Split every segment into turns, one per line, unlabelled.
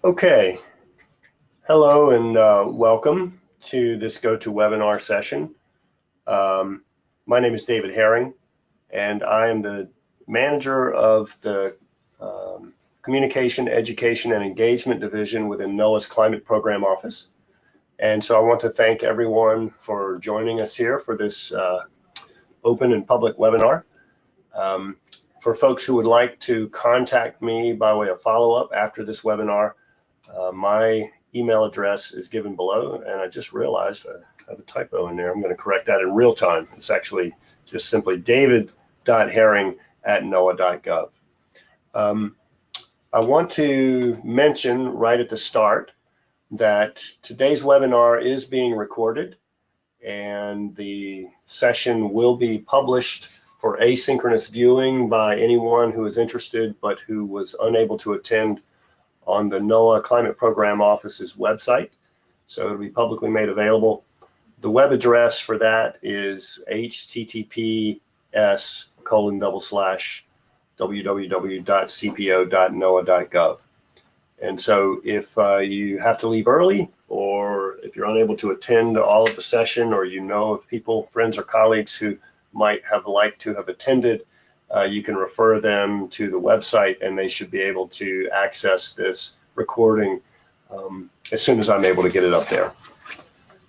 Okay, hello and welcome to this GoToWebinar session. My name is David Herring, and I am the manager of the Communication, Education, and Engagement Division within NOAA's Climate Program Office. And so I want to thank everyone for joining us here for this open and public webinar. For folks who would like to contact me by way of follow-up after this webinar, my email address is given below, and I just realized I have a typo in there. I'm going to correct that in real time. It's actually just simply david.herring@noaa.gov. I want to mention right at the start that today's webinar is being recorded, and the session will be published for asynchronous viewing by anyone who is interested but who was unable to attend on the NOAA Climate Program Office's website. So it'll be publicly made available. The web address for that is https://www.cpo.noaa.gov. And so if you have to leave early, or if you're unable to attend all of the session, or you know of people, friends or colleagues who might have liked to have attended, you can refer them to the website, and they should be able to access this recording as soon as I'm able to get it up there.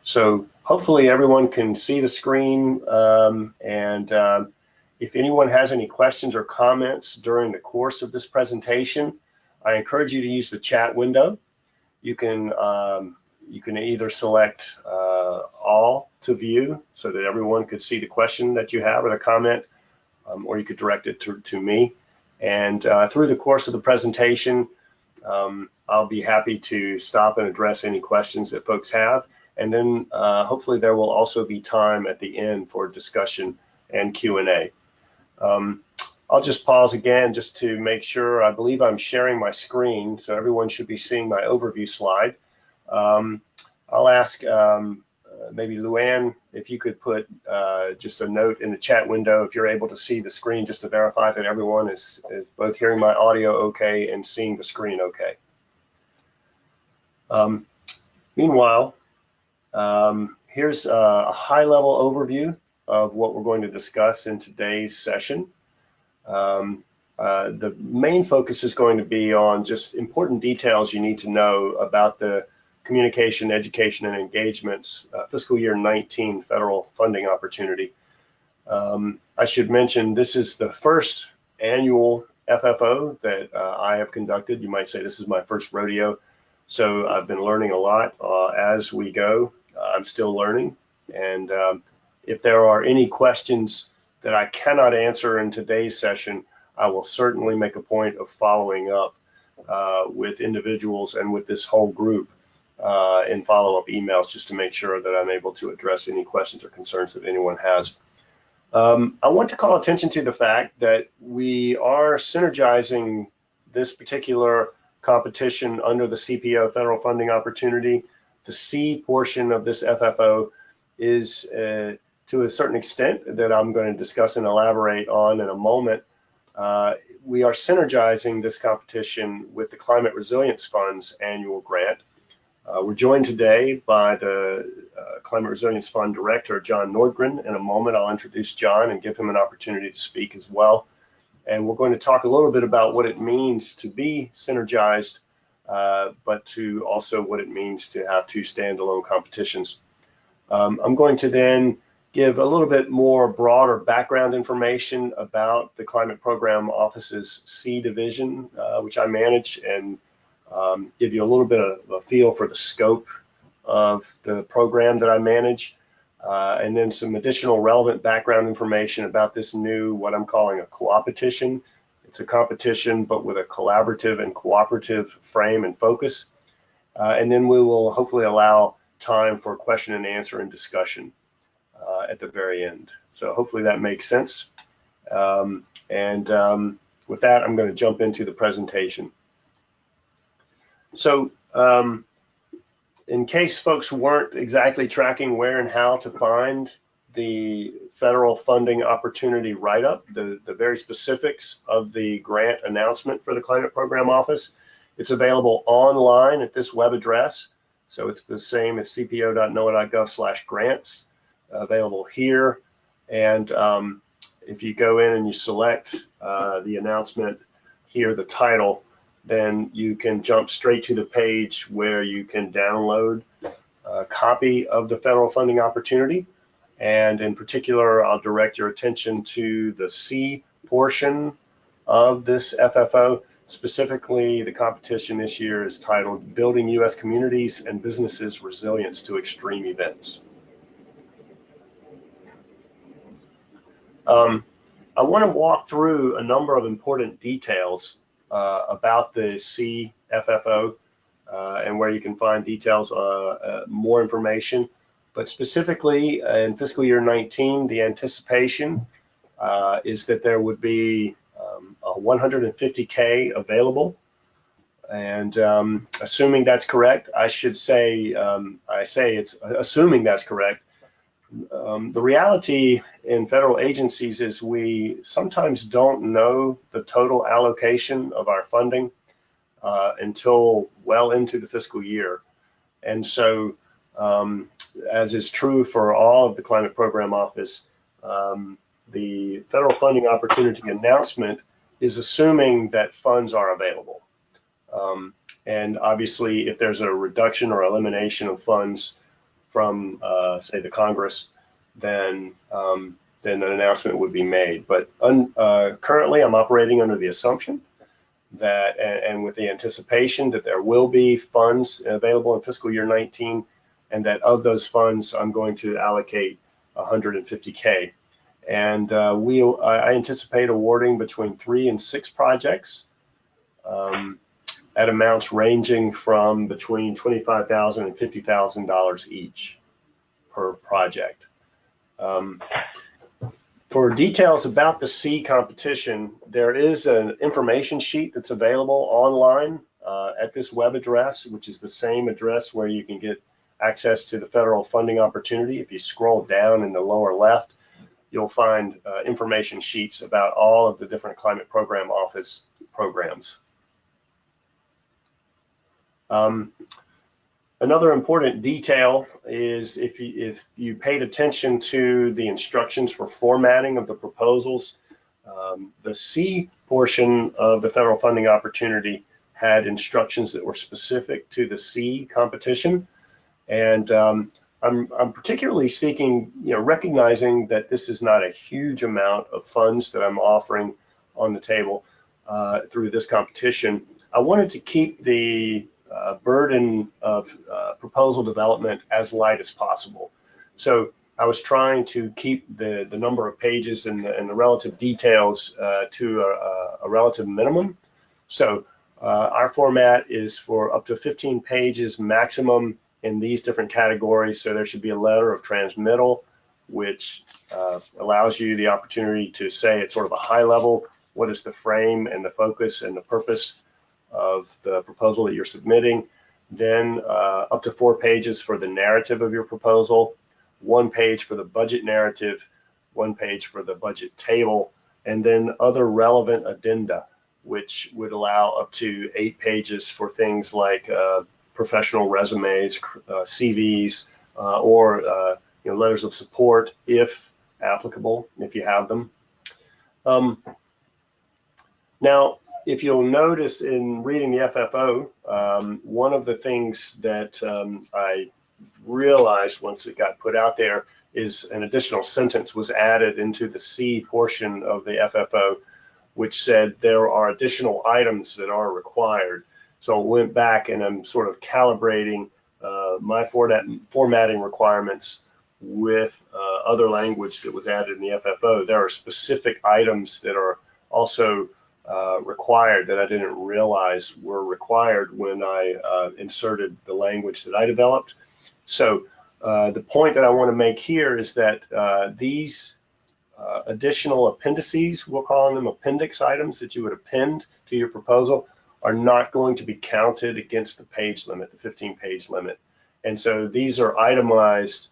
So hopefully everyone can see the screen, if anyone has any questions or comments during the course of this presentation, I encourage you to use the chat window. You can either select all to view so that everyone could see the question that you have or the comment, or you could direct it to me. And through the course of the presentation, I'll be happy to stop and address any questions that folks have. And then hopefully there will also be time at the end for discussion and Q&A. I'll just pause again just to make sure. I believe I'm sharing my screen, so everyone should be seeing my overview slide. I'll ask maybe Luann, if you could put just a note in the chat window if you're able to see the screen, just to verify that everyone is both hearing my audio okay and seeing the screen okay. Meanwhile, here's a high-level overview of what we're going to discuss in today's session. The main focus is going to be on just important details you need to know about the Communication, Education, and Engagement's fiscal year 19 federal funding opportunity. I should mention this is the first annual FFO that I have conducted. You might say this is my first rodeo. So I've been learning a lot as we go. I'm still learning. And if there are any questions that I cannot answer in today's session, I will certainly make a point of following up with individuals and with this whole group in follow-up emails, just to make sure that I'm able to address any questions or concerns that anyone has. I want to call attention to the fact that we are synergizing this particular competition under the CPO federal funding opportunity. The C portion of this FFO is to a certain extent that I'm going to discuss and elaborate on in a moment. We are synergizing this competition with the Climate Resilience Fund's annual grant. We're joined today by the Climate Resilience Fund Director, John Nordgren. In a moment, I'll introduce John and give him an opportunity to speak as well. And we're going to talk a little bit about what it means to be synergized, but to also what it means to have two standalone competitions. I'm going to then give a little bit more broader background information about the Climate Program Office's C division, which I manage, and give you a little bit of a feel for the scope of the program that I manage, and then some additional relevant background information about this new, what I'm calling a co-opetition. It's a competition, but with a collaborative and cooperative frame and focus. And then we will hopefully allow time for question and answer and discussion at the very end. So hopefully that makes sense. With that, I'm going to jump into the presentation. So in case folks weren't exactly tracking where and how to find the federal funding opportunity write-up, the very specifics of the grant announcement for the Climate Program Office, It's available online at this web address. So it's the same as cpo.noaa.gov/grants, available here. And if you go in and you select the announcement here, the title, then you can jump straight to the page where you can download a copy of the federal funding opportunity. And in particular, I'll direct your attention to the C portion of this FFO. Specifically, the competition this year is titled Building U.S. Communities and Businesses Resilience to Extreme Events. I want to walk through a number of important details about the C FFO and where you can find details, more information. But specifically in fiscal year 19, the anticipation is that there would be a 150K available. And assuming that's correct, I should say, it's assuming that's correct. The reality in federal agencies is we sometimes don't know the total allocation of our funding until well into the fiscal year. And so, as is true for all of the Climate Program Office, the federal funding opportunity announcement is assuming that funds are available. And obviously, if there's a reduction or elimination of funds from, say, the Congress, then an announcement would be made. But currently, I'm operating under the assumption that, and with the anticipation that there will be funds available in fiscal year 19, and that of those funds, I'm going to allocate 150K. And I anticipate awarding between 3 and 6 projects at amounts ranging from between $25,000 and $50,000 each per project. For details about the C competition, there is an information sheet that's available online at this web address, which is the same address where you can get access to the federal funding opportunity. If you scroll down in the lower left, you'll find information sheets about all of the different Climate Program Office programs. Another important detail is if you paid attention to the instructions for formatting of the proposals, the C portion of the federal funding opportunity had instructions that were specific to the C competition. And I'm particularly seeking, recognizing that this is not a huge amount of funds that I'm offering on the table through this competition. I wanted to keep the burden of proposal development as light as possible. So I was trying to keep the number of pages and the relative details to a relative minimum. So our format is for up to 15 pages maximum in these different categories. So there should be a letter of transmittal, which allows you the opportunity to say at sort of a high level, what is the frame and the focus and the purpose of the proposal that you're submitting. Then up to 4 pages for the narrative of your proposal, 1 page for the budget narrative, 1 page for the budget table, and then other relevant addenda, which would allow up to 8 pages for things like professional resumes, CVs, or letters of support, if applicable, if you have them. Now, if you'll notice in reading the FFO, one of the things that I realized once it got put out there is an additional sentence was added into the C portion of the FFO, which said there are additional items that are required. So I went back and I'm sort of calibrating my formatting requirements with other language that was added in the FFO. There are specific items that are also required that I didn't realize were required when I inserted the language that I developed. So the point that I want to make here is that these additional appendices, we'll call them appendix items that you would append to your proposal, are not going to be counted against the page limit, the 15-page limit. And so these are itemized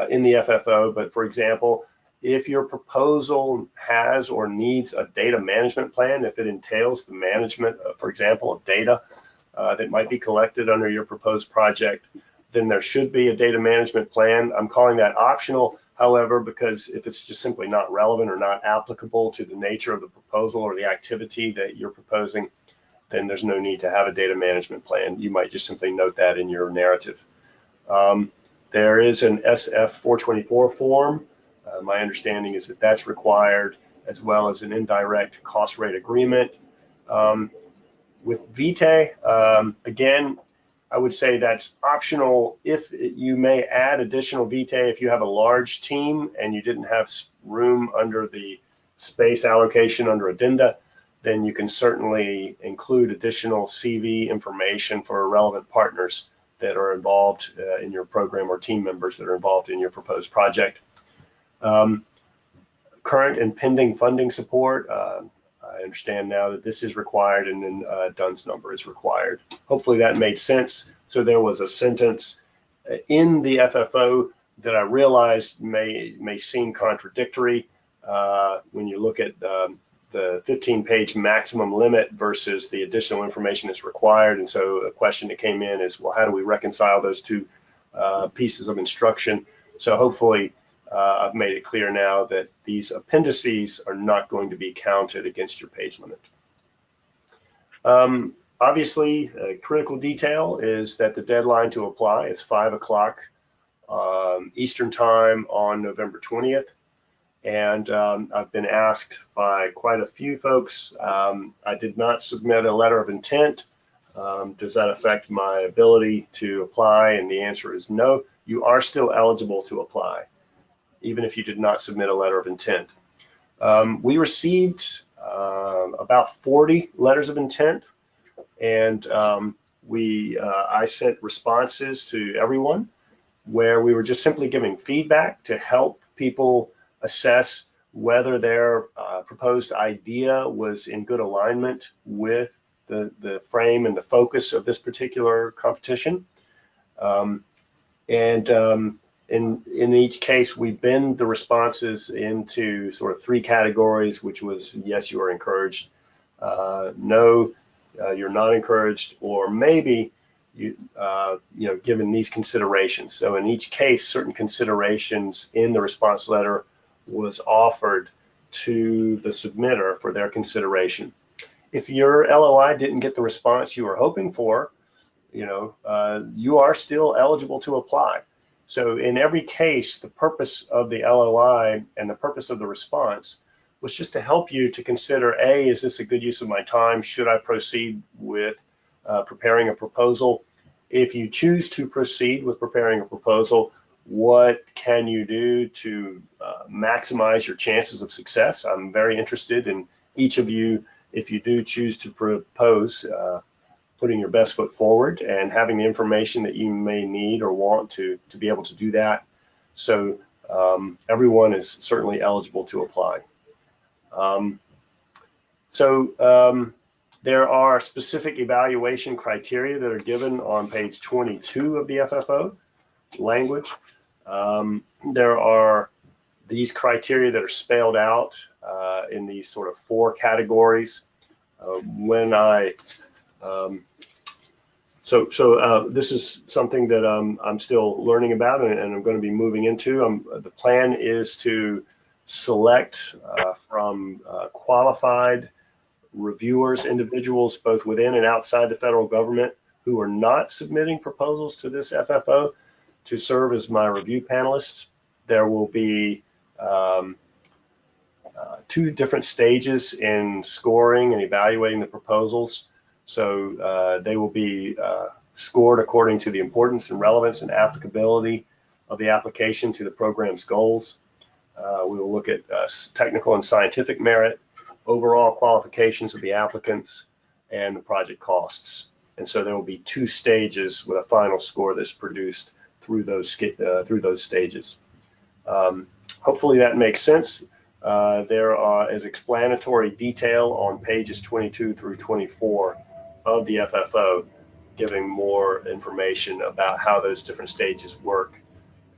in the FFO, but for example, if your proposal has or needs a data management plan, if it entails the management, for example, of data, that might be collected under your proposed project, then there should be a data management plan. I'm calling that optional, however, because if it's just simply not relevant or not applicable to the nature of the proposal or the activity that you're proposing, then there's no need to have a data management plan. You might just simply note that in your narrative. There is an SF 424 form. My understanding is that that's required, as well as an indirect cost rate agreement. With VITE, again, I would say that's optional. If you may add additional VITE if you have a large team and you didn't have room under the space allocation under addenda, then you can certainly include additional CV information for relevant partners that are involved in your program, or team members that are involved in your proposed project. Current and pending funding support. I understand now that this is required, and then DUNS number is required. Hopefully that made sense. So there was a sentence in the FFO that I realized may seem contradictory when you look at the 15-page maximum limit versus the additional information that's required. And so a question that came in is, well, how do we reconcile those two pieces of instruction? So hopefully I've made it clear now that these appendices are not going to be counted against your page limit. Obviously, a critical detail is that the deadline to apply is 5 o'clock Eastern time on November 20th. And I've been asked by quite a few folks. I did not submit a letter of intent. Does that affect my ability to apply? And the answer is no. You are still eligible to apply, even if you did not submit a letter of intent. We received about 40 letters of intent, and I sent responses to everyone where we were just simply giving feedback to help people assess whether their proposed idea was in good alignment with the frame and the focus of this particular competition. In each case, we binned the responses into sort of 3 categories, which was yes, you are encouraged, no, you're not encouraged, or maybe given these considerations. So in each case, certain considerations in the response letter was offered to the submitter for their consideration. If your LOI didn't get the response you were hoping for, you are still eligible to apply. So in every case, the purpose of the LOI and the purpose of the response was just to help you to consider, A, is this a good use of my time? Should I proceed with preparing a proposal? If you choose to proceed with preparing a proposal, what can you do to maximize your chances of success? I'm very interested in each of you, if you do choose to propose, putting your best foot forward and having the information that you may need or want to be able to do that. So everyone is certainly eligible to apply. There are specific evaluation criteria that are given on page 22 of the FFO language. There are these criteria that are spelled out in these sort of 4 categories. This is something that I'm still learning about and I'm going to be moving into. The plan is to select from qualified reviewers, individuals both within and outside the federal government who are not submitting proposals to this FFO to serve as my review panelists. There will be 2 different stages in scoring and evaluating the proposals. So they will be scored according to the importance and relevance and applicability of the application to the program's goals. We will look at technical and scientific merit, overall qualifications of the applicants, and the project costs. And so there will be 2 stages with a final score that's produced through those stages. Hopefully that makes sense. There is explanatory detail on pages 22 through 24 of the FFO, giving more information about how those different stages work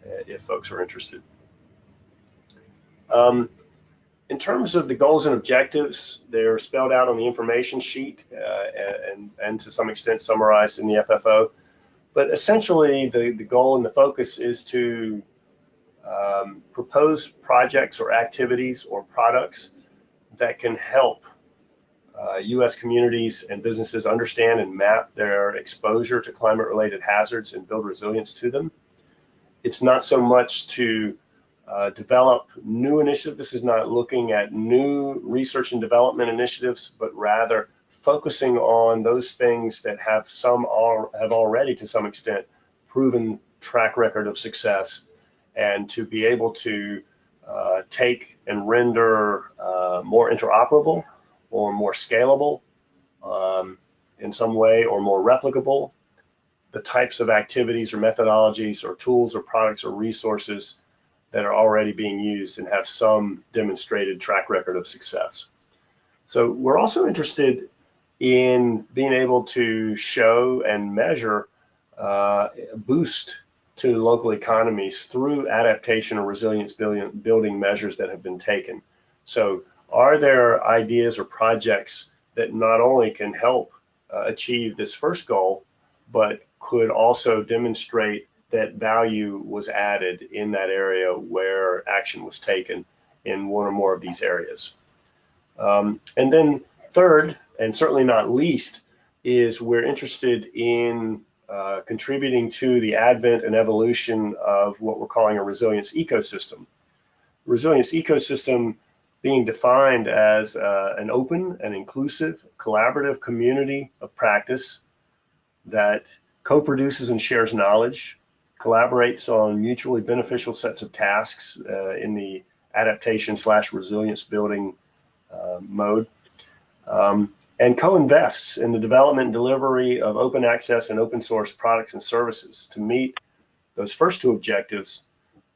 if folks are interested. In terms of the goals and objectives, they're spelled out on the information sheet and to some extent summarized in the FFO. But essentially, the goal and the focus is to propose projects or activities or products that can help U.S. communities and businesses understand and map their exposure to climate-related hazards and build resilience to them. It's not so much to develop new initiatives. This is not looking at new research and development initiatives, but rather focusing on those things that have already, to some extent, proven track record of success, and to be able to take and render more interoperable or more scalable in some way, or more replicable, the types of activities or methodologies or tools or products or resources that are already being used and have some demonstrated track record of success. So we're also interested in being able to show and measure a boost to local economies through adaptation or resilience building measures that have been taken. So are there ideas or projects that not only can help achieve this first goal, but could also demonstrate that value was added in that area where action was taken in one or more of these areas? And then third, and certainly not least, is we're interested in contributing to the advent and evolution of what we're calling a resilience ecosystem. Resilience ecosystem being defined as an open and inclusive collaborative community of practice that co-produces and shares knowledge, collaborates on mutually beneficial sets of tasks in the adaptation/resilience building mode, and co-invests in the development and delivery of open access and open source products and services to meet those first two objectives,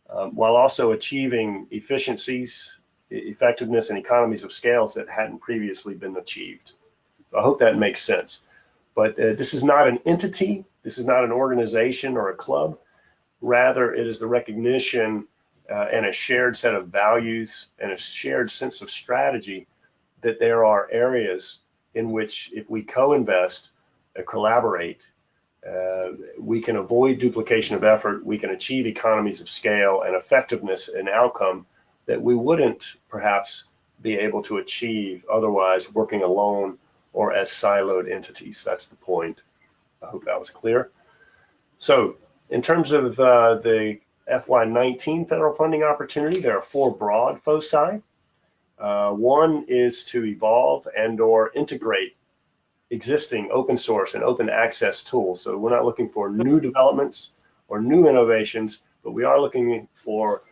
while also achieving efficiencies, effectiveness, and economies of scales that hadn't previously been achieved. I hope that makes sense. But this is not an entity, this is not an organization or a club. Rather, it is the recognition and a shared set of values and a shared sense of strategy that there are areas in which, if we co-invest and collaborate, we can avoid duplication of effort, we can achieve economies of scale and effectiveness and outcome that we wouldn't perhaps be able to achieve otherwise working alone or as siloed entities. That's the point. I hope that was clear. So in terms of the FY19 federal funding opportunity, there are four broad foci. One is to evolve and or integrate existing open source and open access tools. So we're not looking for new developments or new innovations, but we are looking for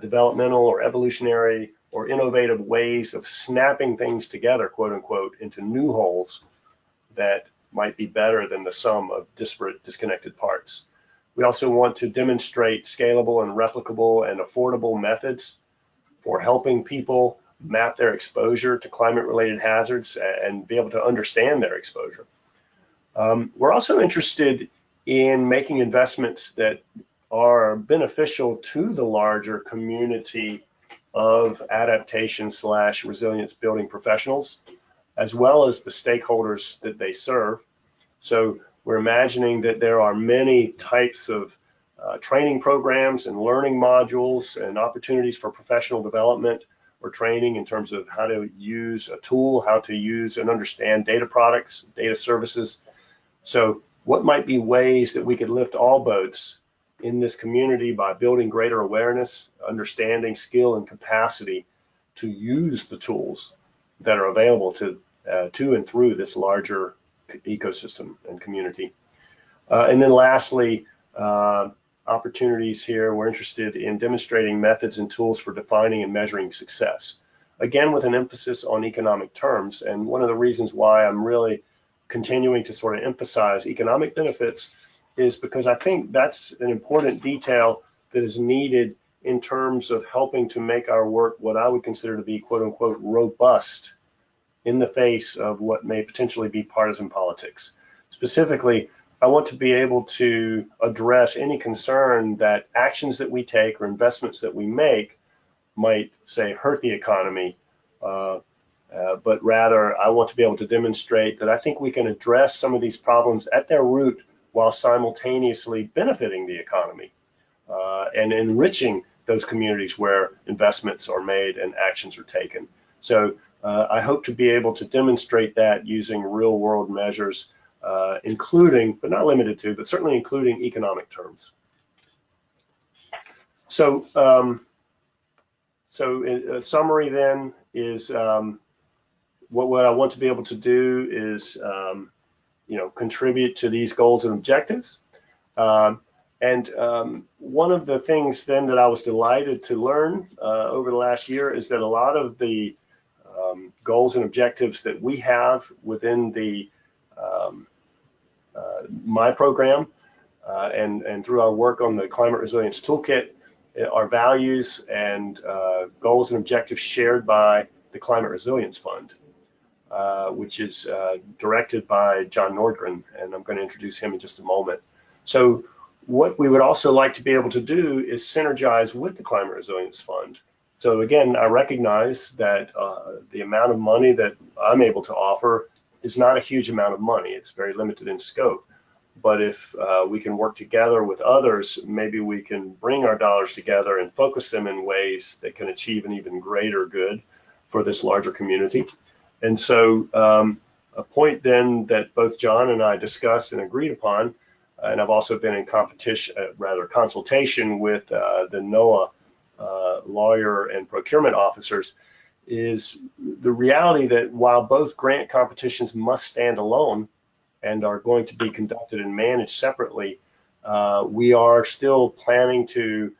developmental or evolutionary or innovative ways of snapping things together, quote unquote, into new wholes that might be better than the sum of disparate, disconnected parts. We also want to demonstrate scalable and replicable and affordable methods for helping people map their exposure to climate-related hazards and be able to understand their exposure. We're also interested in making investments that are beneficial to the larger community of adaptation/resilience building professionals, as well as the stakeholders that they serve. So we're imagining that there are many types of training programs and learning modules and opportunities for professional development or training in terms of how to use a tool, how to use and understand data products, data services. So what might be ways that we could lift all boats in this community by building greater awareness, understanding, skill, and capacity to use the tools that are available to and through this larger ecosystem and community. And then lastly, opportunities here, we're interested in demonstrating methods and tools for defining and measuring success. Again, with an emphasis on economic terms. And one of the reasons why I'm really continuing to sort of emphasize economic benefits is because I think that's an important detail that is needed in terms of helping to make our work what I would consider to be, quote unquote, robust in the face of what may potentially be partisan politics. Specifically, I want to be able to address any concern that actions that we take or investments that we make might, say, hurt the economy, but rather I want to be able to demonstrate that I think we can address some of these problems at their root while simultaneously benefiting the economy and enriching those communities where investments are made and actions are taken. So I hope to be able to demonstrate that using real world measures, including, but not limited to, but certainly including economic terms. So, in a summary then is what I want to be able to do is, contribute to these goals and objectives. One of the things then that I was delighted to learn over the last year is that a lot of the goals and objectives that we have within the my program and through our work on the Climate Resilience Toolkit are values and goals and objectives shared by the Climate Resilience Fund, which is directed by John Nordgren, and I'm going to introduce him in just a moment. So what we would also like to be able to do is synergize with the Climate Resilience Fund. So again, I recognize that the amount of money that I'm able to offer is not a huge amount of money. It's very limited in scope. But if we can work together with others, maybe we can bring our dollars together and focus them in ways that can achieve an even greater good for this larger community. And so a point then that both John and I discussed and agreed upon, and I've also been in consultation with the NOAA lawyer and procurement officers, is the reality that while both grant competitions must stand alone and are going to be conducted and managed separately, we are still planning to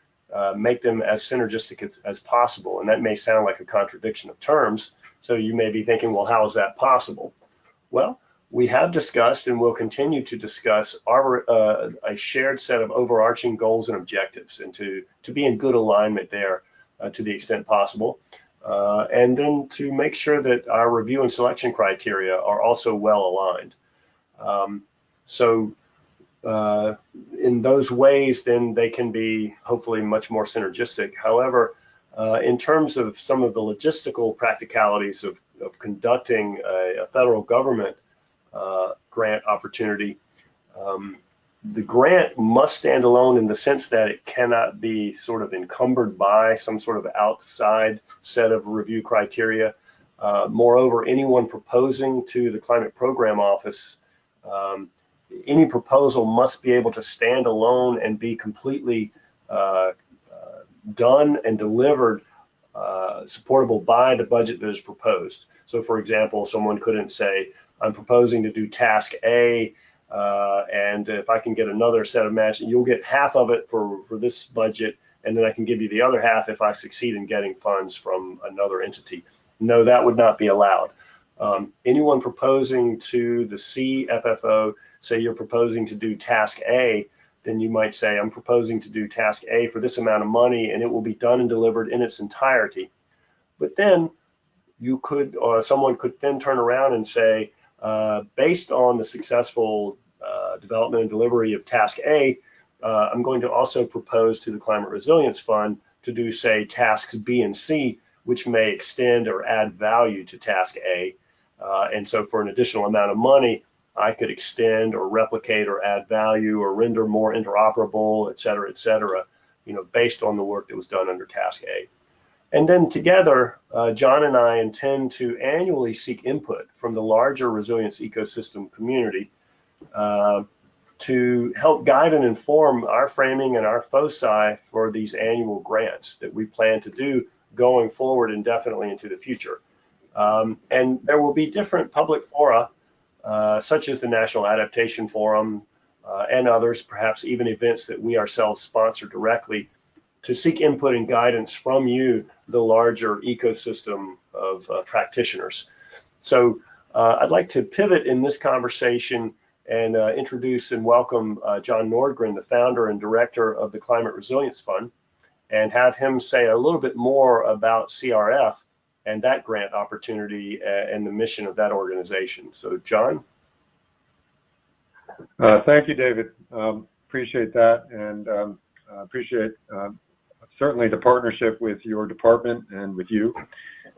make them as synergistic as possible. And that may sound like a contradiction of terms. So you may be thinking, well, how is that possible? Well, we have discussed and will continue to discuss a shared set of overarching goals and objectives, and to be in good alignment there to the extent possible. And then to make sure that our review and selection criteria are also well aligned. In those ways, then they can be hopefully much more synergistic. However, in terms of some of the logistical practicalities of conducting a federal government grant opportunity, the grant must stand alone in the sense that it cannot be sort of encumbered by some sort of outside set of review criteria. Moreover, anyone proposing to the Climate Program Office, any proposal must be able to stand alone and be completely done and delivered supportable by the budget that is proposed. So for example, someone couldn't say, I'm proposing to do task A, and if I can get another set of matching, you'll get half of it for this budget, and then I can give you the other half if I succeed in getting funds from another entity. No, that would not be allowed. Anyone proposing to the CFFO, say you're proposing to do task A, then you might say, I'm proposing to do task A for this amount of money, and it will be done and delivered in its entirety. But then you could, or someone could then turn around and say, based on the successful development and delivery of task A, I'm going to also propose to the Climate Resilience Fund to do, say, tasks B and C, which may extend or add value to task A. And so for an additional amount of money, I could extend or replicate or add value or render more interoperable, et cetera, based on the work that was done under task A. And then together, John and I intend to annually seek input from the larger resilience ecosystem community to help guide and inform our framing and our foci for these annual grants that we plan to do going forward indefinitely into the future. And there will be different public fora, such as the National Adaptation Forum and others, perhaps even events that we ourselves sponsor directly, to seek input and guidance from you, the larger ecosystem of practitioners. So I'd like to pivot in this conversation and introduce and welcome John Nordgren, the founder and director of the Climate Resilience Fund, and have him say a little bit more about CRF and that grant opportunity and the mission of that organization. So John?
Thank you, David. Appreciate that, and appreciate certainly the partnership with your department and with you,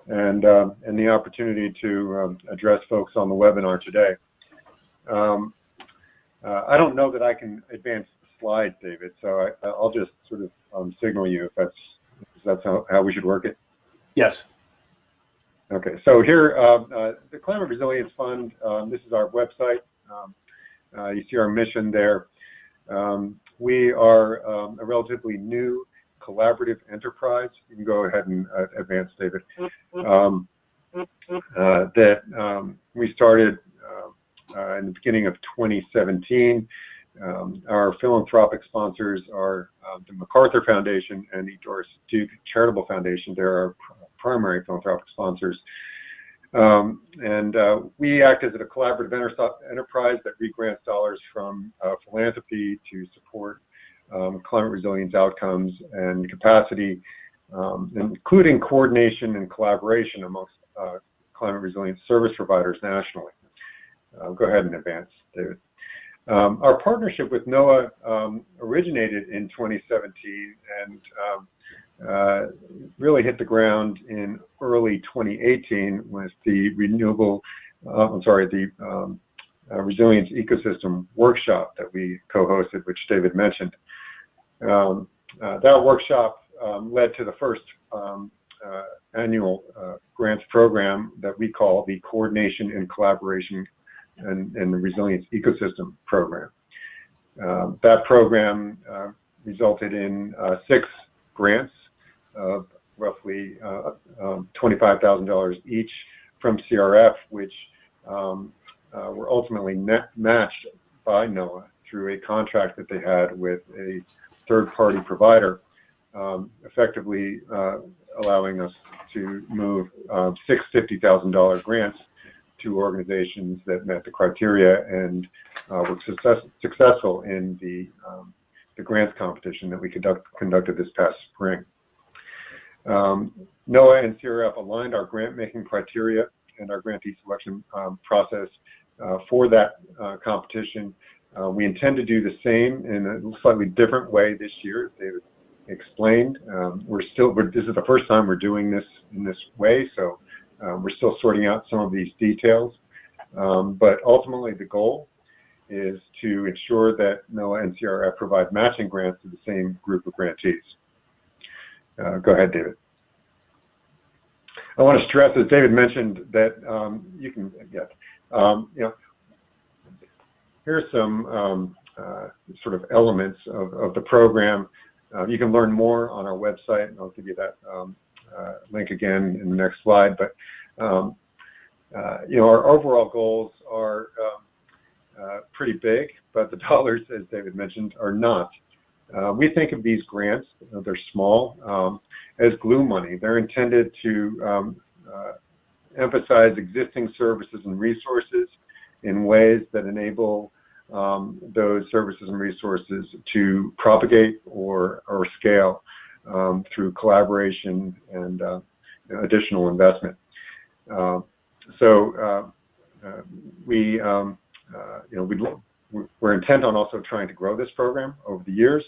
and the opportunity to address folks on the webinar today. I don't know that I can advance the slides, David, so I'll just sort of signal you if that's how we should work it.
Yes.
Okay, so here, the Climate Resilience Fund, this is our website. You see our mission there. We are a relatively new collaborative enterprise. You can go ahead and advance, David. We started in the beginning of 2017. Our philanthropic sponsors are the MacArthur Foundation and the Doris Duke Charitable Foundation. They're our primary philanthropic sponsors. We act as a collaborative enterprise that regrants dollars from philanthropy to support climate resilience outcomes and capacity, including coordination and collaboration amongst climate resilience service providers nationally. Go ahead and advance, David. Our partnership with NOAA originated in 2017 and really hit the ground in early 2018 with the Resilience Ecosystem Workshop that we co-hosted, which David mentioned. That workshop led to the first annual grants program that we call the Coordination and Collaboration and the Resilience Ecosystem Program. That program resulted in 6 grants of roughly $25,000 each from CRF, which were ultimately matched by NOAA through a contract that they had with a third-party provider, effectively allowing us to move 6 $50,000 grants to organizations that met the criteria and were successful in the grants competition that we conducted this past spring. NOAA and CRF aligned our grant-making criteria and our grantee selection process for that competition. We intend to do the same in a slightly different way this year, as David explained. This is the first time we're doing this in this way, so we're still sorting out some of these details. But ultimately, the goal is to ensure that NOAA and CRF provide matching grants to the same group of grantees. Go ahead, David. I want to stress, as David mentioned, that here's some sort of elements of the program. You can learn more on our website, and I'll give you that link again in the next slide. But our overall goals are pretty big, but the dollars, as David mentioned, are not. We think of these grants, they're small, as glue money. They're intended to emphasize existing services and resources in ways that enable those services and resources to propagate or scale through collaboration and additional investment. We're intent on also trying to grow this program over the years,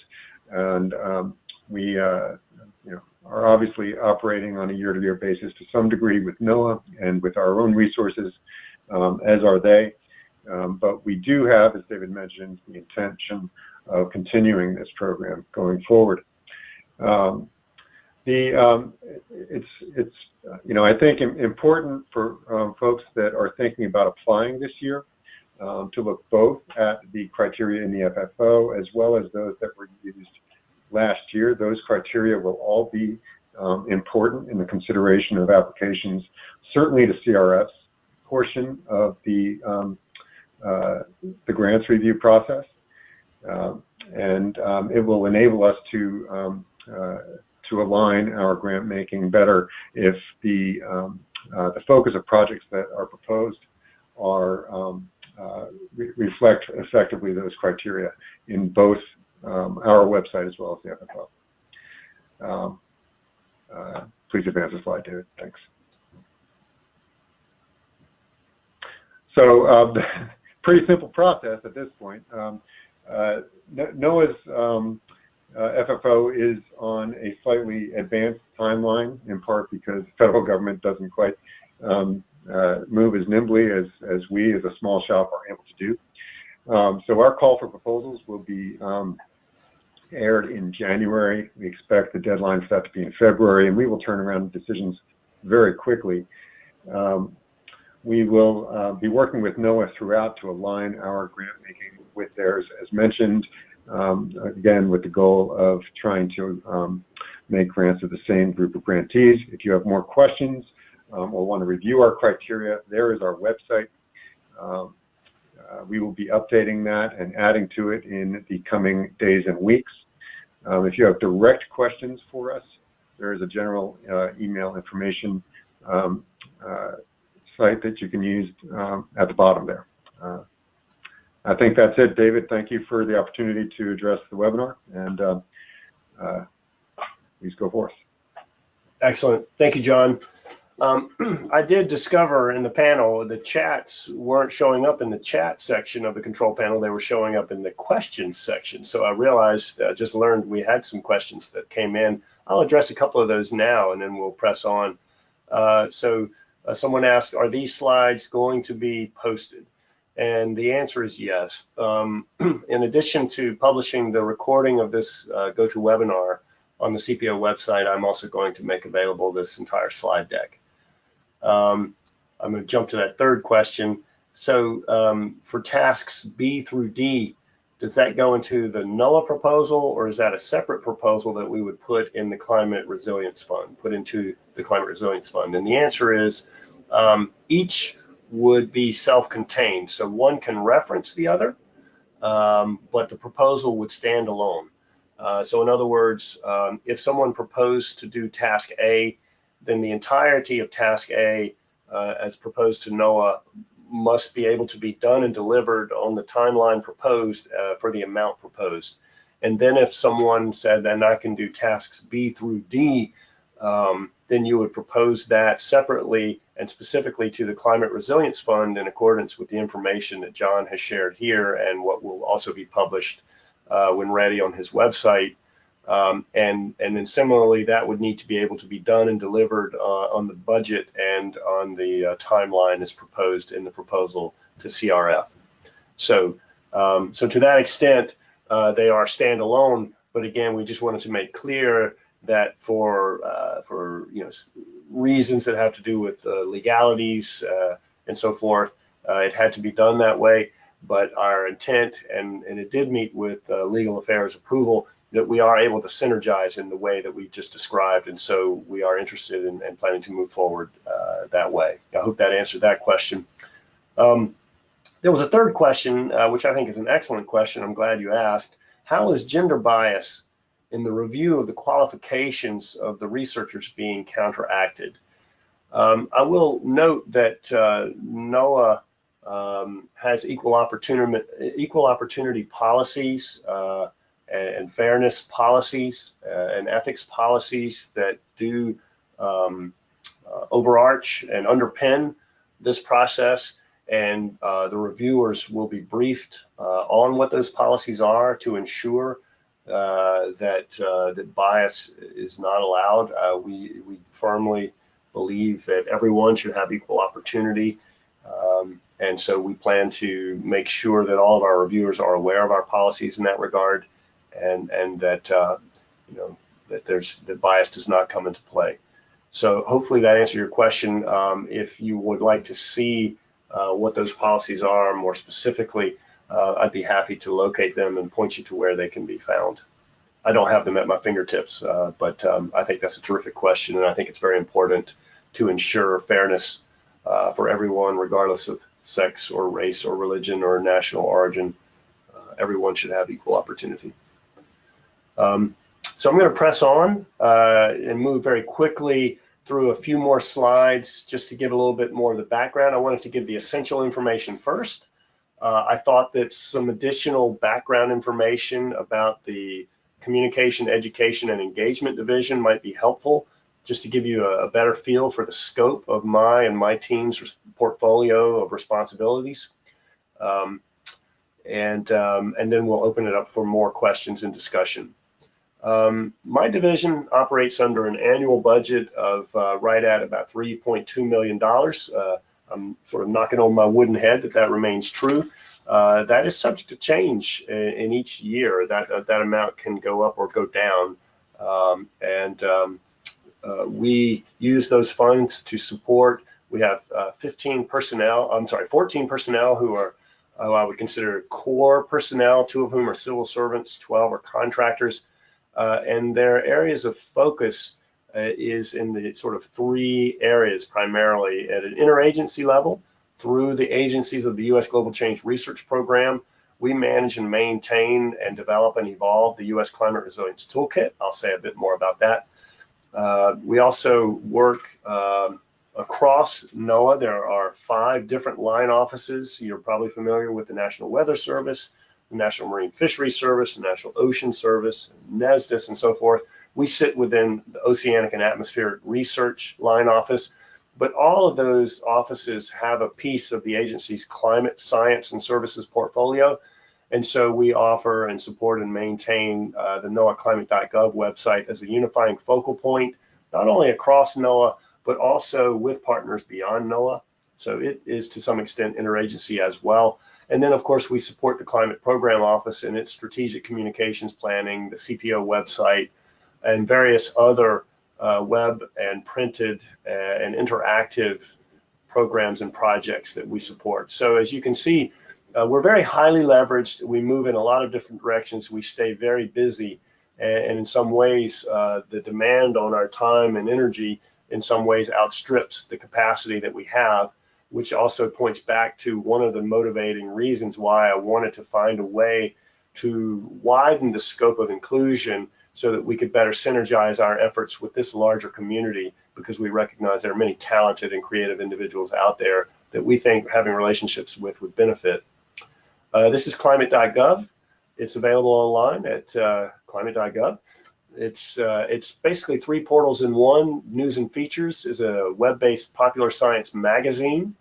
and we are obviously operating on a year-to-year basis to some degree with NOAA and with our own resources, as are they. But we do have, as David mentioned, the intention of continuing this program going forward. I think important for folks that are thinking about applying this year to look both at the criteria in the FFO as well as those that were used last year. Those criteria will all be important in the consideration of applications, certainly to CRF's portion of the grants review process, and it will enable us to align our grant making better if the focus of projects that are proposed are reflect effectively those criteria in both our website as well as the FFO. Please advance the slide, David. Thanks. So pretty simple process at this point. NOAA's FFO is on a slightly advanced timeline, in part because the federal government doesn't quite move as nimbly as we, as a small shop, are able to do. So our call for proposals will be aired in January. We expect the deadline for that to be in February, and we will turn around decisions very quickly. We will be working with NOAA throughout to align our grant making with theirs, as mentioned, again, with the goal of trying to make grants to the same group of grantees. If you have more questions or want to review our criteria, there is our website. We will be updating that and adding to it in the coming days and weeks. If you have direct questions for us, there is a general email information site that you can use at the bottom there. I think that's it, David. Thank you for the opportunity to address the webinar, and please go forth.
Excellent. Thank you, John. I did discover in the panel the chats weren't showing up in the chat section of the control panel. They were showing up in the questions section. So I realized, just learned we had some questions that came in. I'll address a couple of those now, and then we'll press on. Someone asked, are these slides going to be posted? And the answer is yes. In addition to publishing the recording of this GoToWebinar on the CPO website, I'm also going to make available this entire slide deck. I'm going to jump to that third question. So for tasks B through D, does that go into the NOAA proposal, or is that a separate proposal that we would put in the Climate Resilience Fund, put into the Climate Resilience Fund? And the answer is each would be self-contained. So one can reference the other, but the proposal would stand alone. So in other words, if someone proposed to do task A, then the entirety of task A, as proposed to NOAA, must be able to be done and delivered on the timeline proposed for the amount proposed. And then if someone said, then I can do tasks B through D, then you would propose that separately and specifically to the Climate Resilience Fund in accordance with the information that John has shared here and what will also be published when ready on his website. And then similarly, that would need to be able to be done and delivered on the budget and on the timeline as proposed in the proposal to CRF. So, so to that extent, they are standalone. But again, we just wanted to make clear that for reasons that have to do with legalities and so forth, it had to be done that way. But our intent, and it did meet with legal affairs approval, that we are able to synergize in the way that we just described, and so we are interested in planning to move forward that way. I hope that answered that question. There was a third question, which I think is an excellent question. I'm glad you asked. How is gender bias in the review of the qualifications of the researchers being counteracted? I will note that NOAA has equal opportunity policies and fairness policies and ethics policies that do overarch and underpin this process, and the reviewers will be briefed on what those policies are to ensure that bias is not allowed. We firmly believe that everyone should have equal opportunity, and so we plan to make sure that all of our reviewers are aware of our policies in that regard, and that that bias does not come into play. So hopefully that answers your question. If you would like to see what those policies are more specifically, I'd be happy to locate them and point you to where they can be found. I don't have them at my fingertips, but I think that's a terrific question, and I think it's very important to ensure fairness for everyone, regardless of sex or race or religion or national origin. Everyone should have equal opportunity. So I'm going to press on and move very quickly through a few more slides just to give a little bit more of the background. I wanted to give the essential information first. I thought that some additional background information about the Communication, Education, and Engagement Division might be helpful, just to give you a better feel for the scope of my and my team's portfolio of responsibilities. And then we'll open it up for more questions and discussion. My division operates under an annual budget of right at about $3.2 million. I'm sort of knocking on my wooden head that remains true. That is subject to change in each year. That amount can go up or go down. We use those funds to support. We have 14 personnel who I would consider core personnel, 2 of whom are civil servants, 12 are contractors. And their areas of focus is in the sort of 3 areas primarily at an interagency level. Through the agencies of the U.S. Global Change Research Program, we manage and maintain and develop and evolve the U.S. Climate Resilience Toolkit. I'll say a bit more about that. We also work across NOAA. There are 5 different line offices. You're probably familiar with the National Weather Service, the National Marine Fisheries Service, the National Ocean Service, NESDIS, and so forth. We sit within the Oceanic and Atmospheric Research line office, but all of those offices have a piece of the agency's climate science and services portfolio. And so we offer and support and maintain the NOAAclimate.gov website as a unifying focal point, not only across NOAA, but also with partners beyond NOAA. So it is to some extent interagency as well. And then, of course, we support the Climate Program Office in its strategic communications planning, the CPO website, and various other web and printed and interactive programs and projects that we support. So as you can see, we're very highly leveraged. We move in a lot of different directions. We stay very busy. And in some ways, the demand on our time and energy in some ways outstrips the capacity that we have, which also points back to one of the motivating reasons why I wanted to find a way to widen the scope of inclusion so that we could better synergize our efforts with this larger community, because we recognize there are many talented and creative individuals out there that we think having relationships with would benefit. This is climate.gov. It's available online at climate.gov. It's basically 3 portals in one. News and Features is a web-based popular science magazine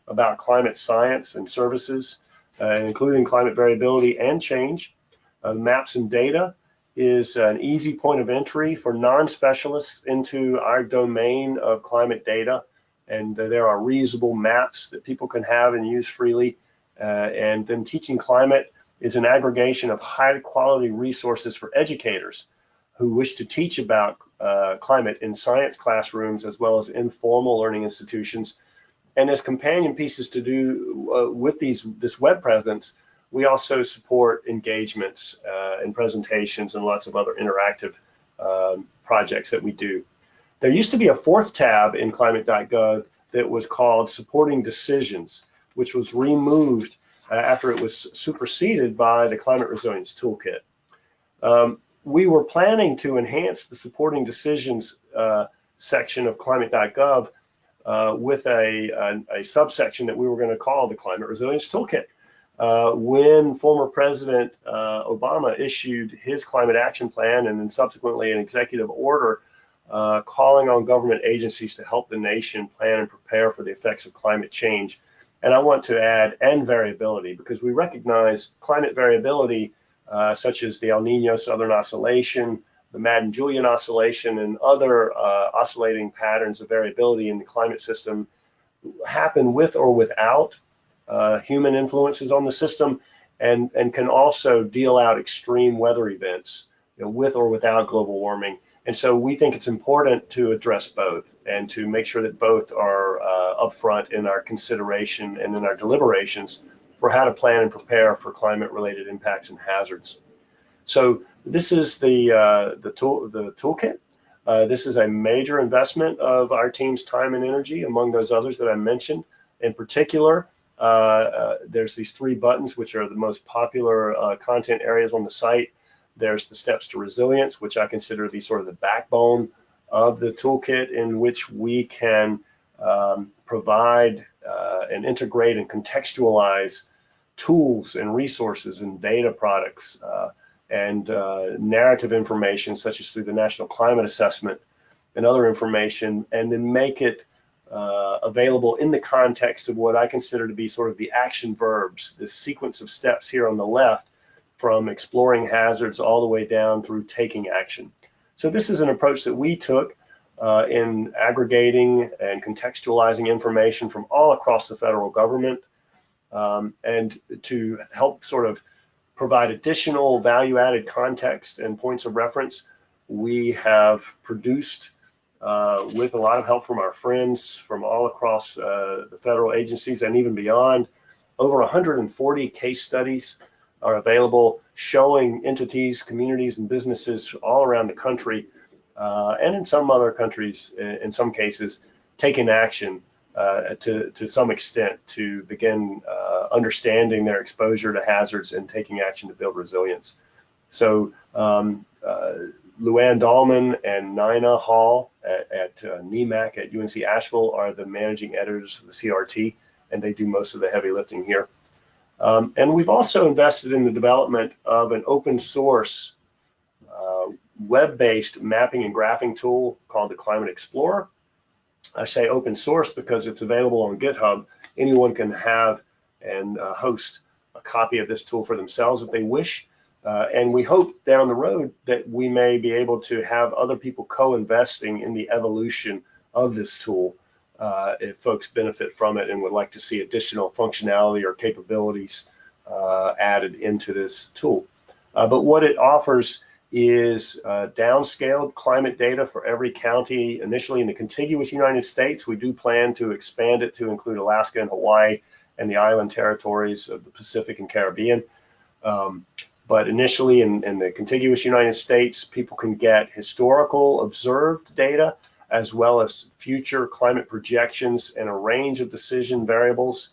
about climate science and services, including climate variability and change. Maps and Data is an easy point of entry for non-specialists into our domain of climate data. And there are reusable maps that people can have and use freely. And then Teaching Climate is an aggregation of high quality resources for educators who wish to teach about climate in science classrooms as well as informal learning institutions. And as companion pieces to do with this web presence, we also support engagements and presentations and lots of other interactive projects that we do. There used to be a 4th tab in climate.gov that was called Supporting Decisions, which was removed after it was superseded by the Climate Resilience Toolkit. We were planning to enhance the Supporting Decisions section of climate.gov with a subsection that we were going to call the Climate Resilience Toolkit. When former President Obama issued his climate action plan and then subsequently an executive order calling on government agencies to help the nation plan and prepare for the effects of climate change. And I want to add, and variability, because we recognize climate variability such as the El Nino Southern Oscillation, the Madden-Julian Oscillation, and other oscillating patterns of variability in the climate system happen with or without human influences on the system, and can also deal out extreme weather events, with or without global warming. And so we think it's important to address both and to make sure that both are upfront in our consideration and in our deliberations for how to plan and prepare for climate-related impacts and hazards. So this is the toolkit. This is a major investment of our team's time and energy, among those others that I mentioned. In particular, there's these 3 buttons, which are the most popular content areas on the site. There's the Steps to Resilience, which I consider the sort of the backbone of the toolkit, in which we can provide and integrate and contextualize tools and resources and data products and narrative information, such as through the National Climate Assessment and other information, and then make it available in the context of what I consider to be sort of the action verbs, this sequence of steps here on the left, from exploring hazards all the way down through taking action. So this is an approach that we took in aggregating and contextualizing information from all across the federal government, and to help sort of provide additional value-added context and points of reference, we have produced, with a lot of help from our friends from all across the federal agencies and even beyond, over 140 case studies are available showing entities, communities, and businesses all around the country, and in some other countries, in some cases, taking action to some extent to begin understanding their exposure to hazards and taking action to build resilience. So Luann Dahlman and Nina Hall at NEMAC at UNC Asheville are the managing editors of the CRT, and they do most of the heavy lifting here. And we've also invested in the development of an open source web-based mapping and graphing tool called the Climate Explorer. I say open source because it's available on GitHub. Anyone can have and host a copy of this tool for themselves if they wish. And we hope down the road that we may be able to have other people co-investing in the evolution of this tool if folks benefit from it and would like to see additional functionality or capabilities added into this tool. But what it offers is downscaled climate data for every county, initially in the contiguous United States. We do plan to expand it to include Alaska and Hawaii and the island territories of the Pacific and Caribbean. But initially in the contiguous United States, people can get historical observed data as well as future climate projections and a range of decision variables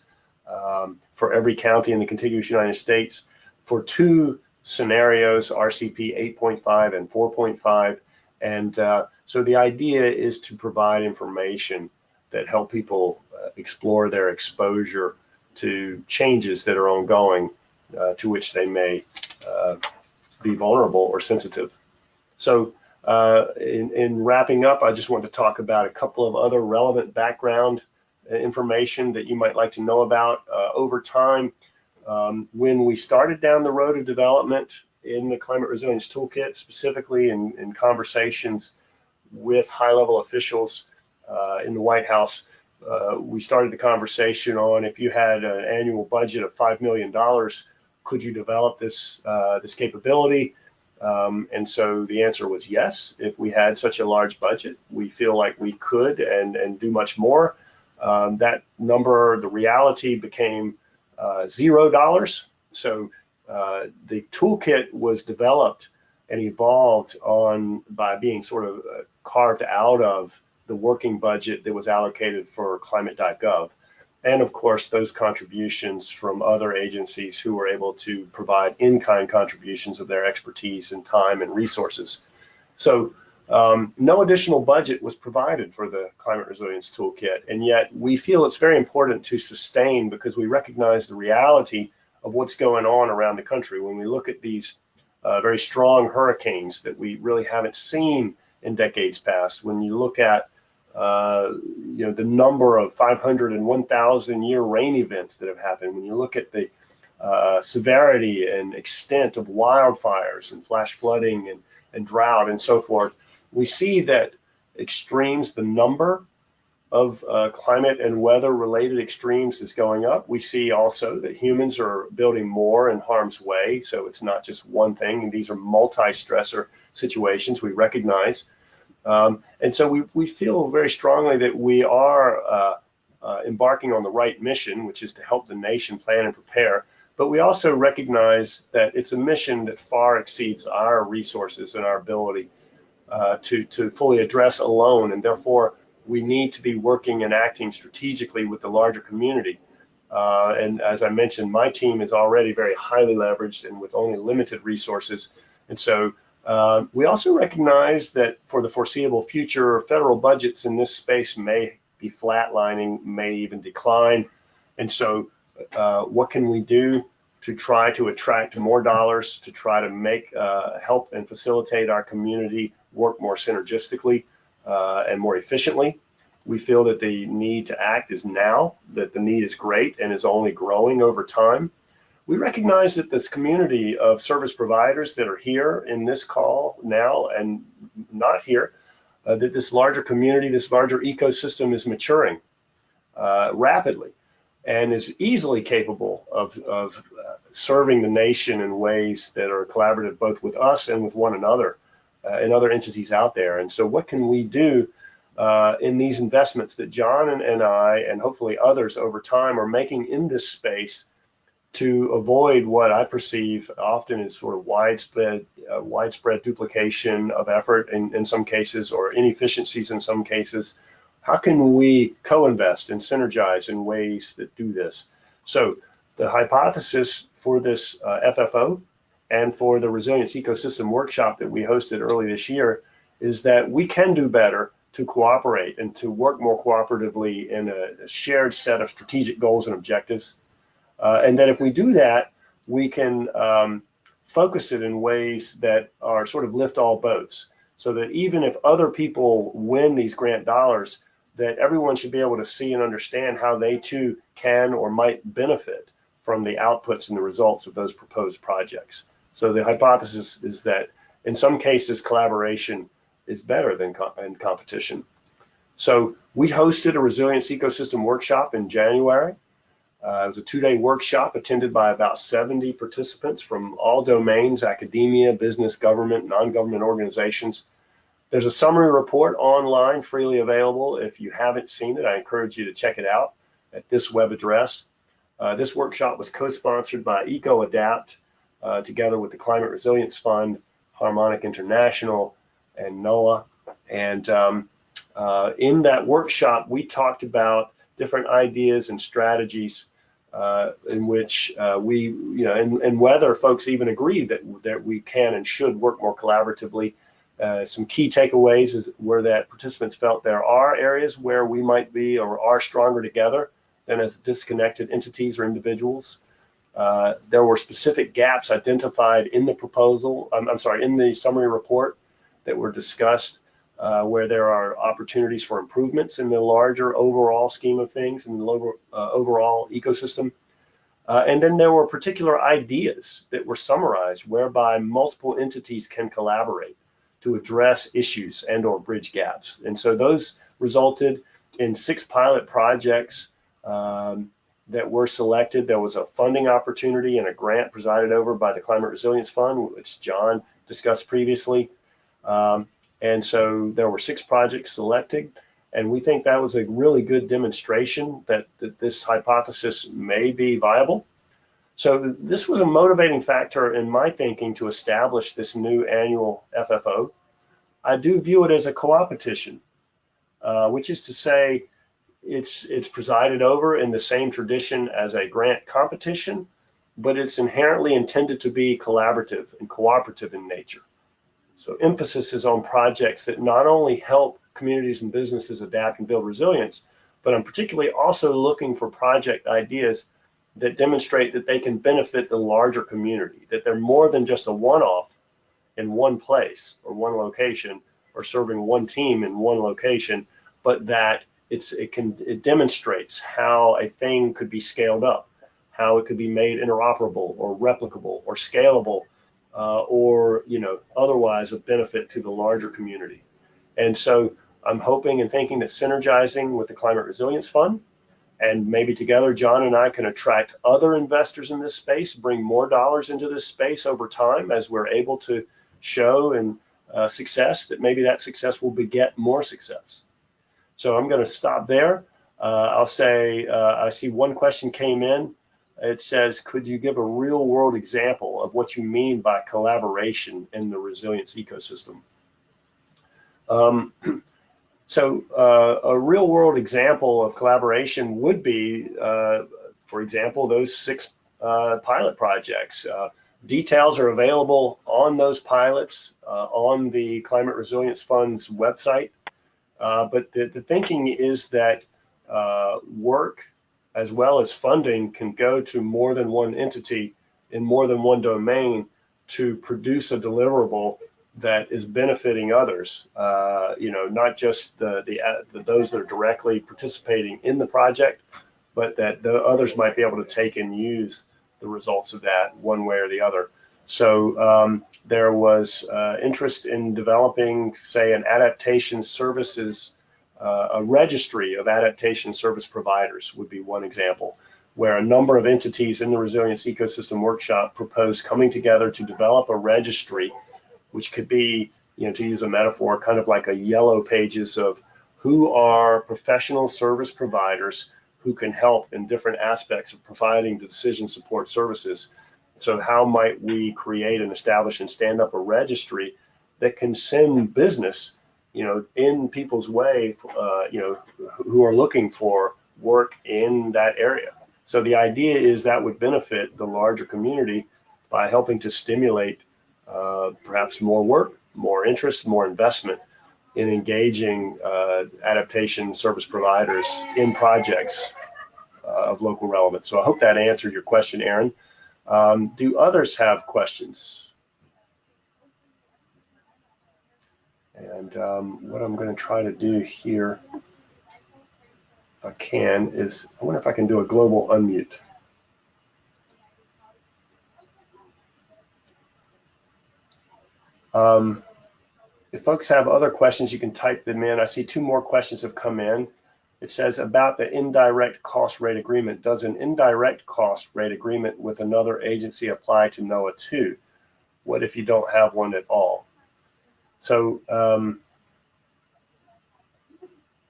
for every county in the contiguous United States for two scenarios, RCP 8.5 and 4.5. And so the idea is to provide information that help people explore their exposure to changes that are ongoing to which they may be vulnerable or sensitive. So in wrapping up, I just want to talk about a couple of other relevant background information that you might like to know about. Over time, when we started down the road of development in the Climate Resilience Toolkit, specifically in conversations with high-level officials in the White House, we started the conversation on if you had an annual budget of $5 million, could you develop this capability? And so the answer was yes. If we had such a large budget, we feel like we could and do much more. That number, the reality became $0. So the toolkit was developed and evolved by being sort of carved out of the working budget that was allocated for climate.gov. And of course, those contributions from other agencies who were able to provide in-kind contributions of their expertise and time and resources. So no additional budget was provided for the Climate Resilience Toolkit, and yet we feel it's very important to sustain because we recognize the reality of what's going on around the country. When we look at these very strong hurricanes that we really haven't seen in decades past, when you look at the number of 500 and 1,000 year rain events that have happened, when you look at the severity and extent of wildfires and flash flooding and drought and so forth, we see that extremes, the number of climate and weather related extremes is going up. We see also that humans are building more in harm's way. So it's not just one thing, and these are multi-stressor situations we recognize. And so we feel very strongly that we are embarking on the right mission, which is to help the nation plan and prepare. But we also recognize that it's a mission that far exceeds our resources and our ability to fully address alone. And therefore, we need to be working and acting strategically with the larger community. And as I mentioned, my team is already very highly leveraged and with only limited resources. And so we also recognize that for the foreseeable future, federal budgets in this space may be flatlining, may even decline. And so what can we do to try to attract more dollars, to try to make help and facilitate our community work more synergistically and more efficiently? We feel that the need to act is now, that the need is great and is only growing over time. we recognize that this community of service providers that are here in this call now and not here, that this larger community, this larger ecosystem is maturing rapidly and is easily capable of serving the nation in ways that are collaborative both with us and with one another and other entities out there. And so what can we do in these investments that John and I and hopefully others over time are making in this space to avoid what I perceive often as sort of widespread duplication of effort in some cases, or inefficiencies in some cases? How can we co-invest and synergize in ways that do this? So the hypothesis for this FFO and for the Resilience Ecosystem Workshop that we hosted early this year is that we can do better to cooperate and to work more cooperatively in a shared set of strategic goals and objectives. And that if we do that, we can focus it in ways that are sort of lift all boats, so that even if other people win these grant dollars, that everyone should be able to see and understand how they too can or might benefit from the outputs and the results of those proposed projects. So the hypothesis is that in some cases, collaboration is better than competition. So we hosted a Resilience Ecosystem Workshop in January. It was a 2-day workshop attended by about 70 participants from all domains: academia, business, government, non-government organizations. There's a summary report online freely available. If you haven't seen it, I encourage you to check it out at this web address. This workshop was co-sponsored by EcoAdapt together with the Climate Resilience Fund, Harmonic International, and NOAA. And in that workshop, we talked about different ideas and strategies in which and whether folks even agree that we can and should work more collaboratively. Some key takeaways were that participants felt there are areas where we might be or are stronger together than as disconnected entities or individuals. There were specific gaps identified in the proposal, in the summary report that were discussed, where there are opportunities for improvements in the larger overall scheme of things in the overall ecosystem. And then there were particular ideas that were summarized whereby multiple entities can collaborate to address issues and or bridge gaps. And so those resulted in 6 pilot projects that were selected. There was a funding opportunity and a grant presided over by the Climate Resilience Fund, which John discussed previously. And so there were 6 projects selected, and we think that was a really good demonstration that this hypothesis may be viable. So this was a motivating factor in my thinking to establish this new annual FFO. I do view it as a co-opetition, which is to say it's presided over in the same tradition as a grant competition, but it's inherently intended to be collaborative and cooperative in nature. So emphasis is on projects that not only help communities and businesses adapt and build resilience, but I'm particularly also looking for project ideas that demonstrate that they can benefit the larger community, that they're more than just a one-off in one place or one location or serving one team in one location, but that it demonstrates how a thing could be scaled up, how it could be made interoperable or replicable or scalable, or otherwise of benefit to the larger community. And so I'm hoping and thinking that synergizing with the Climate Resilience Fund, and maybe together John and I can attract other investors in this space, bring more dollars into this space over time as we're able to show and success, that maybe that success will beget more success. So I'm going to stop there. I'll say I see one question came in. It says, could you give a real world example of what you mean by collaboration in the resilience ecosystem? So a real world example of collaboration would be, for example, those 6 pilot projects. Details are available on those pilots on the Climate Resilience Fund's website. But the thinking is that work as well as funding can go to more than one entity in more than one domain to produce a deliverable that is benefiting others, not just those that are directly participating in the project, but that the others might be able to take and use the results of that one way or the other. So there was interest in developing, say, an adaptation services, a registry of adaptation service providers would be one example, where a number of entities in the Resilience Ecosystem Workshop proposed coming together to develop a registry, which could be, to use a metaphor, kind of like a yellow pages of who are professional service providers who can help in different aspects of providing the decision support services. So how might we create and establish and stand up a registry that can send business, in people's way, who are looking for work in that area. So the idea is that would benefit the larger community by helping to stimulate perhaps more work, more interest, more investment in engaging adaptation service providers in projects of local relevance. So I hope that answered your question, Aaron. Do others have questions? And what I'm going to try to do here, if I can, is I wonder if I can do a global unmute. If folks have other questions, you can type them in. I see 2 more questions have come in. It says about the indirect cost rate agreement. Does an indirect cost rate agreement with another agency apply to NOAA too? What if you don't have one at all? So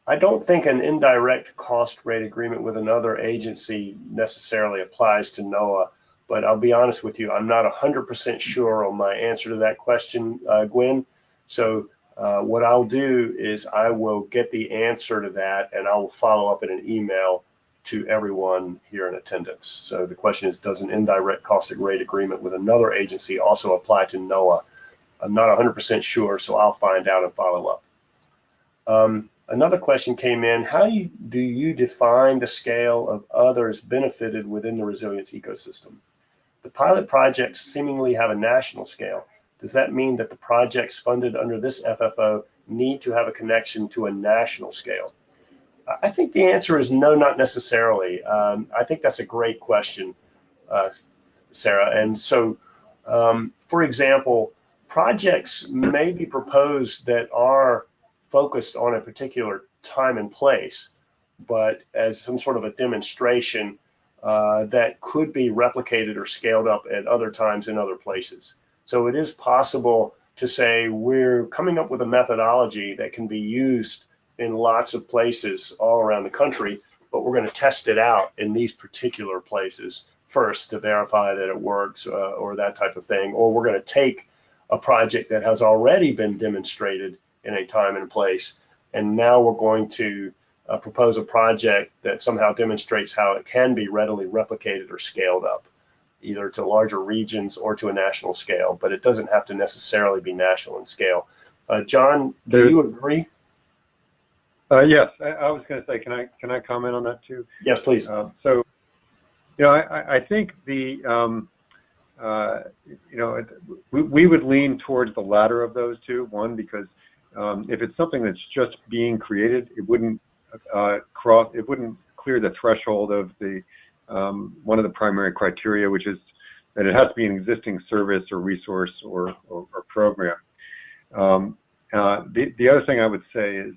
I don't think an indirect cost rate agreement with another agency necessarily applies to NOAA, but I'll be honest with you, I'm not 100% sure on my answer to that question, Gwen. So what I'll do is I will get the answer to that and I will follow up in an email to everyone here in attendance. So the question is, does an indirect cost rate agreement with another agency also apply to NOAA? I'm not 100% sure, so I'll find out and follow up. Another question came in, how do you define the scale of others benefited within the resilience ecosystem? The pilot projects seemingly have a national scale. Does that mean that the projects funded under this FFO need to have a connection to a national scale? I think the answer is no, not necessarily. I think that's a great question, Sarah. And so, for example, projects may be proposed that are focused on a particular time and place, but as some sort of a demonstration that could be replicated or scaled up at other times in other places. So it is possible to say we're coming up with a methodology that can be used in lots of places all around the country, but we're going to test it out in these particular places first to verify that it works or that type of thing. Or we're going to take a project that has already been demonstrated in a time and place, and now we're going to propose a project that somehow demonstrates how it can be readily replicated or scaled up, either to larger regions or to a national scale, but it doesn't have to necessarily be national in scale. John, do you agree?
Yes, I was going to say, can I comment on that too?
Yes, please.
So, I think the we would lean towards the latter of those two. One, because if it's something that's just being created, it wouldn't clear the threshold of the one of the primary criteria, which is that it has to be an existing service or resource or program. The other thing I would say is,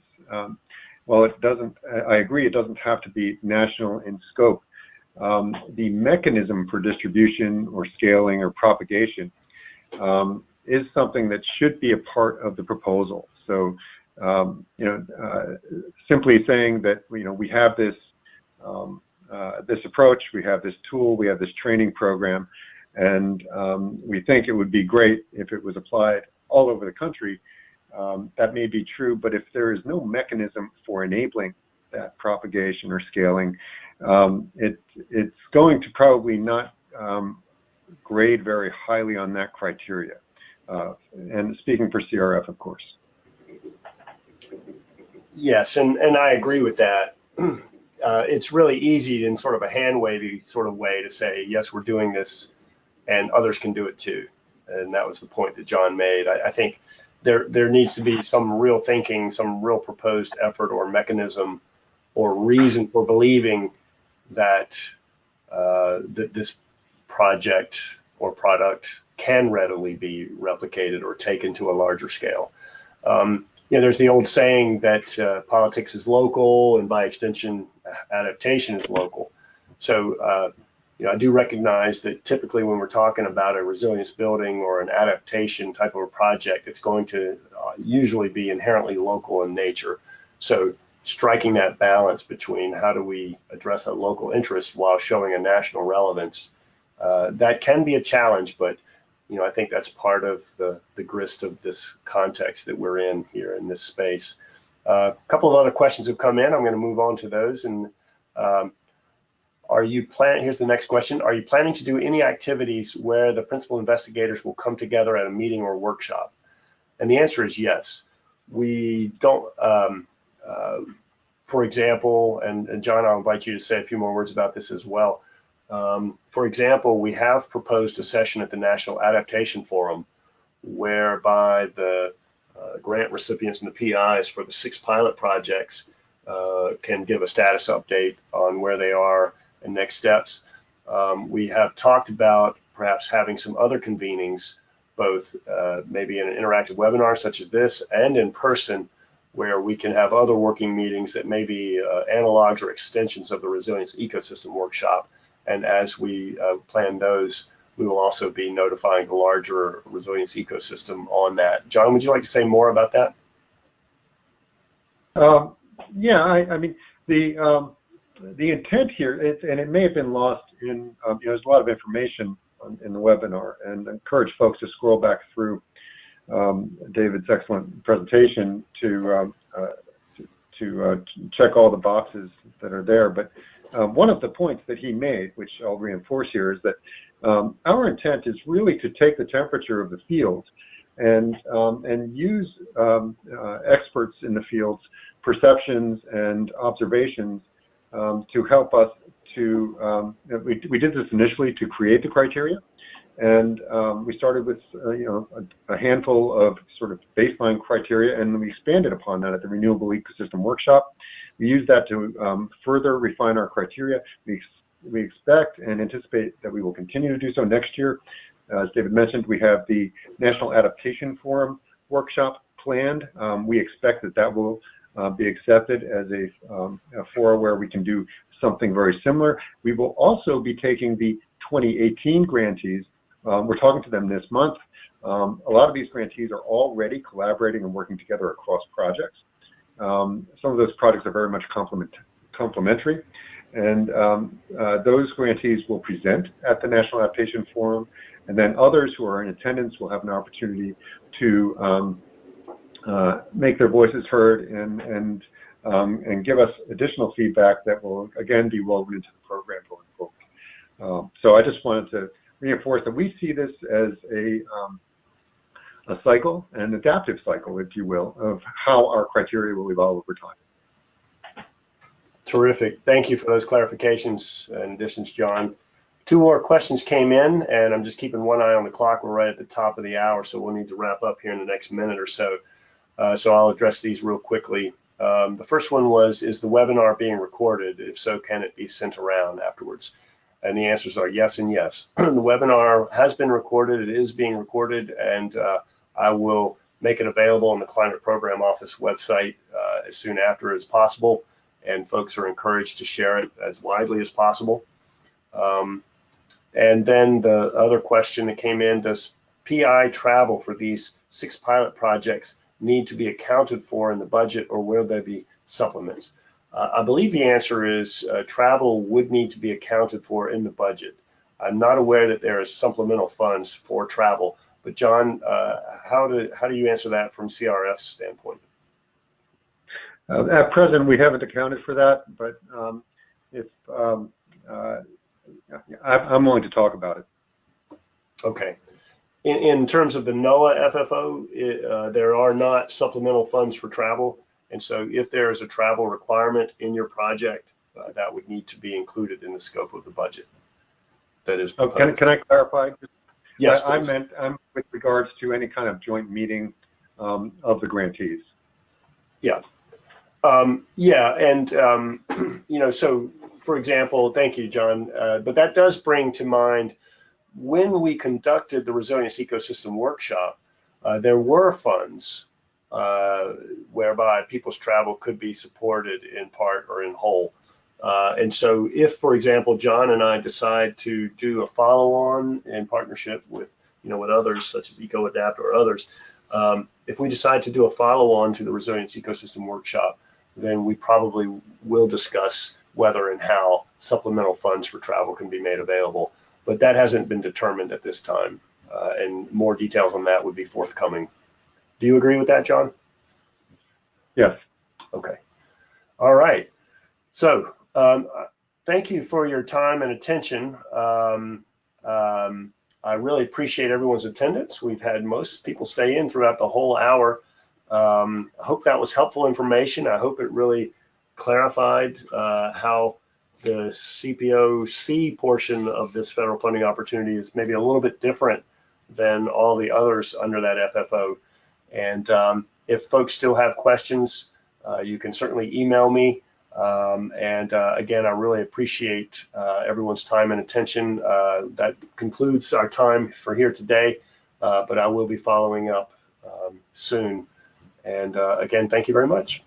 well, it doesn't. I agree, it doesn't have to be national in scope. The mechanism for distribution or scaling or propagation is something that should be a part of the proposal. So, simply saying that we have this this approach, we have this tool, we have this training program, and we think it would be great if it was applied all over the country. That may be true, but if there is no mechanism for enabling that propagation or scaling, it's going to probably not grade very highly on that criteria. And speaking for CRF, of course.
Yes, and I agree with that. It's really easy in sort of a hand-wavy sort of way to say, yes, we're doing this, and others can do it too. And that was the point that John made. I think there needs to be some real thinking, some real proposed effort or mechanism or reason for believing that that this project or product can readily be replicated or taken to a larger scale. There's the old saying that politics is local, and by extension, adaptation is local. So, I do recognize that typically when we're talking about a resilience building or an adaptation type of a project, it's going to usually be inherently local in nature. So striking that balance between how do we address a local interest while showing a national relevance, that can be a challenge, but I think that's part of the grist of this context that we're in here in this space. A couple of other questions have come in. I'm going to move on to those. And here's the next question. Are you planning to do any activities where the principal investigators will come together at a meeting or workshop? And the answer is yes. We don't, for example, and John, I'll invite you to say a few more words about this as well. For example, we have proposed a session at the National Adaptation Forum whereby the grant recipients and the PIs for the 6 pilot projects can give a status update on where they are and next steps. We have talked about perhaps having some other convenings, both maybe in an interactive webinar such as this and in person, where we can have other working meetings that may be analogs or extensions of the Resilience Ecosystem Workshop. And as we plan those, we will also be notifying the larger resilience ecosystem on that. John, would you like to say more about that?
Yeah, I mean, the intent here, and it may have been lost in, there's a lot of information in the webinar, and I encourage folks to scroll back through David's excellent presentation to check all the boxes that are there. But one of the points that he made, which I'll reinforce here, is that our intent is really to take the temperature of the field and use experts in the field's perceptions and observations to help us to, we did this initially to create the criteria, and we started with a handful of sort of baseline criteria, and we expanded upon that at the Renewable Ecosystem Workshop. We used that to further refine our criteria. We expect and anticipate that we will continue to do so next year. As David mentioned, we have the National Adaptation Forum workshop planned. We expect that that will be accepted as a forum where we can do something very similar. We will also be taking the 2018 grantees. We're talking to them this month. A lot of these grantees are already collaborating and working together across projects. Some of those projects are very much complementary, and those grantees will present at the National Adaptation Forum, and then others who are in attendance will have an opportunity to make their voices heard and give us additional feedback that will again be woven into the program going forward. So I just wanted to reinforce that we see this as a cycle, an adaptive cycle, if you will, of how our criteria will evolve over time.
Terrific. Thank you for those clarifications and additions, John. 2 more questions came in, and I'm just keeping one eye on the clock. We're right at the top of the hour, so we'll need to wrap up here in the next minute or so. So I'll address these real quickly. The first one was, is the webinar being recorded? If so, can it be sent around afterwards? And the answers are yes and yes. The webinar has been recorded. It is being recorded, and I will make it available on the Climate Program Office website as soon after as possible, and folks are encouraged to share it as widely as possible. And then the other question that came in, does PI travel for these 6 pilot projects need to be accounted for in the budget, or will there be supplements? I believe the answer is travel would need to be accounted for in the budget. I'm not aware that there is supplemental funds for travel, but John, how do you answer that from CRF's standpoint?
At present, we haven't accounted for that, but I'm willing to talk about it.
Okay. In terms of the NOAA FFO, there are not supplemental funds for travel. And so if there is a travel requirement in your project, that would need to be included in the scope of the budget that is proposed.
Can I clarify?
Yes,
I meant with regards to any kind of joint meeting of the grantees.
Yeah. Yeah, and so for example, thank you, John, but that does bring to mind when we conducted the Resilience Ecosystem Workshop, there were funds whereby people's travel could be supported in part or in whole. And so if, for example, John and I decide to do a follow-on in partnership with, with others such as EcoAdapt or others, if we decide to do a follow-on to the Resilience Ecosystem Workshop, then we probably will discuss whether and how supplemental funds for travel can be made available. But that hasn't been determined at this time, and more details on that would be forthcoming. Do you agree with that, John?
Yes.
Okay. All right. So thank you for your time and attention. I really appreciate everyone's attendance. We've had most people stay in throughout the whole hour. I hope that was helpful information. I hope it really clarified how the Cpo Cee portion of this federal funding opportunity is maybe a little bit different than all the others under that FFO. And if folks still have questions, you can certainly email me. Again, I really appreciate everyone's time and attention. That concludes our time for here today, but I will be following up soon. And again, thank you very much.